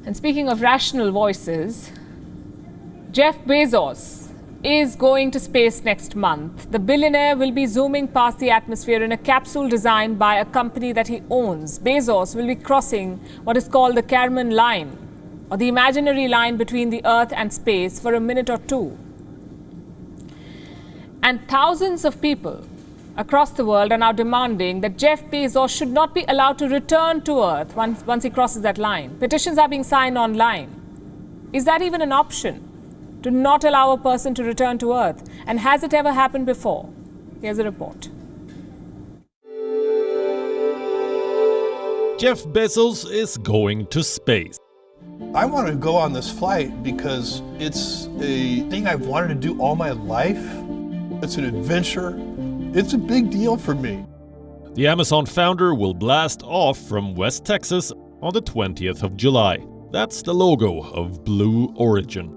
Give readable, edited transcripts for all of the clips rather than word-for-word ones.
And speaking of rational voices, Jeff Bezos is going to space next month. The billionaire will be zooming past the atmosphere in a capsule designed by a company that he owns. Bezos will be crossing what is called the Kármán line, or the imaginary line between the Earth and space, for a minute or two. And thousands of people across the world are now demanding that Jeff Bezos should not be allowed to return to Earth once he crosses that line. Petitions are being signed online. Is that even an option, to not allow a person to return to Earth? And has it ever happened before? Here's a report. Jeff Bezos is going to space. I want to go on this flight because it's a thing I've wanted to do all my life. It's an adventure. It's a big deal for me. The Amazon founder will blast off from West Texas on the 20th of July. That's the logo of Blue Origin,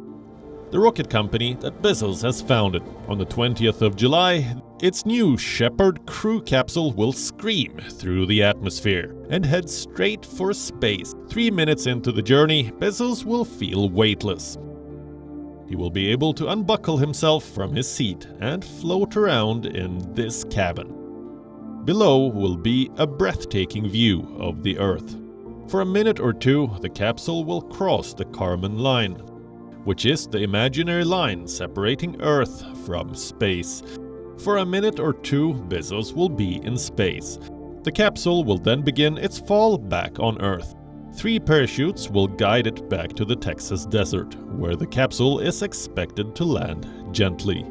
the rocket company that Bezos has founded. On the 20th of July, its new Shepard crew capsule will scream through the atmosphere and head straight for space. 3 minutes into the journey, Bezos will feel weightless. He will be able to unbuckle himself from his seat and float around in this cabin. Below will be a breathtaking view of the Earth. For a minute or two, the capsule will cross the Kármán line, which is the imaginary line separating Earth from space. For a minute or two, Bezos will be in space. The capsule will then begin its fall back on Earth. 3 parachutes will guide it back to the Texas desert, where the capsule is expected to land gently.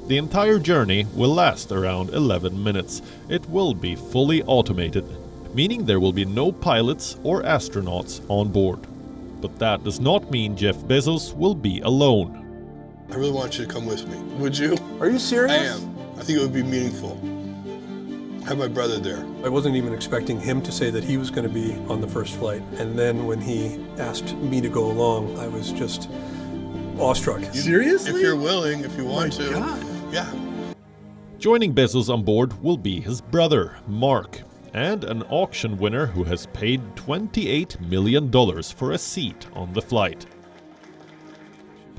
The entire journey will last around 11 minutes. It will be fully automated, meaning there will be no pilots or astronauts on board. But that does not mean Jeff Bezos will be alone. I really want you to come with me. Would you? Are you serious? I am. I think it would be meaningful. I have my brother there. I wasn't even expecting him to say that he was going to be on the first flight. And then when he asked me to go along, I was just awestruck. Seriously? If you're willing, if you want to. God. Yeah. Joining Bezos on board will be his brother, Mark, and an auction winner who has paid $28 million for a seat on the flight.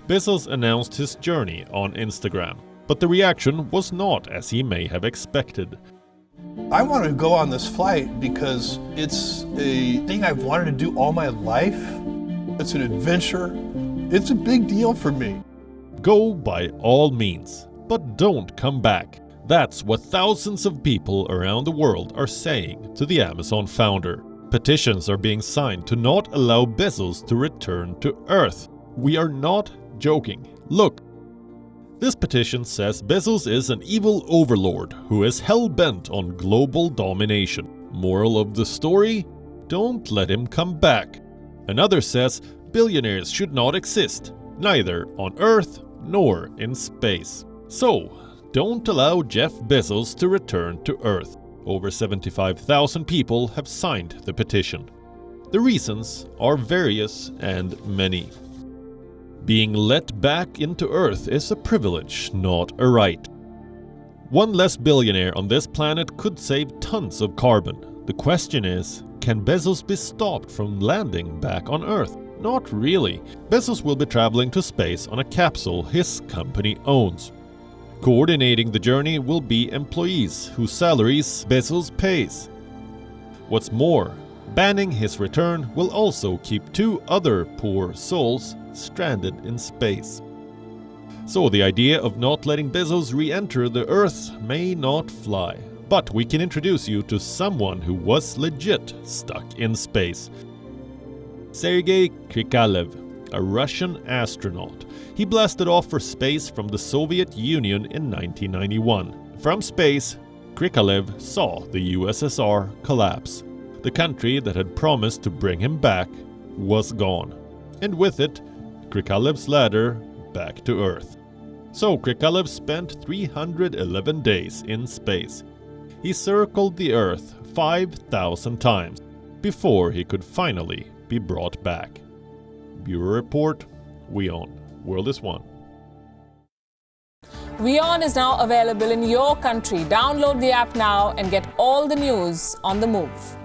Bezos announced his journey on Instagram, but the reaction was not as he may have expected. I want to go on this flight because it's a thing I've wanted to do all my life. It's an adventure. It's a big deal for me. Go by all means, but don't come back. That's what thousands of people around the world are saying to the Amazon founder. Petitions are being signed to not allow Bezos to return to Earth. We are not joking. Look. This petition says Bezos is an evil overlord who is hell-bent on global domination. Moral of the story? Don't let him come back. Another says billionaires should not exist, neither on Earth nor in space. So, don't allow Jeff Bezos to return to Earth. Over 75,000 people have signed the petition. The reasons are various and many. Being let back into Earth is a privilege, not a right. One less billionaire on this planet could save tons of carbon. The question is, can Bezos be stopped from landing back on Earth? Not really. Bezos will be traveling to space on a capsule his company owns. Coordinating the journey will be employees whose salaries Bezos pays. What's more, banning his return will also keep 2 other poor souls stranded in space. So the idea of not letting Bezos re-enter the Earth may not fly. But we can introduce you to someone who was legit stuck in space. Sergey Kikalev, a Russian astronaut. He blasted off for space from the Soviet Union in 1991. From space, Kikalev saw the USSR collapse. The country that had promised to bring him back was gone. And with it, Kikalev's ladder back to Earth. So Kikalev spent 311 days in space. He circled the Earth 5,000 times before he could finally be brought back. Bureau Report, WION. World is One. WION is now available in your country. Download the app now and get all the news on the move.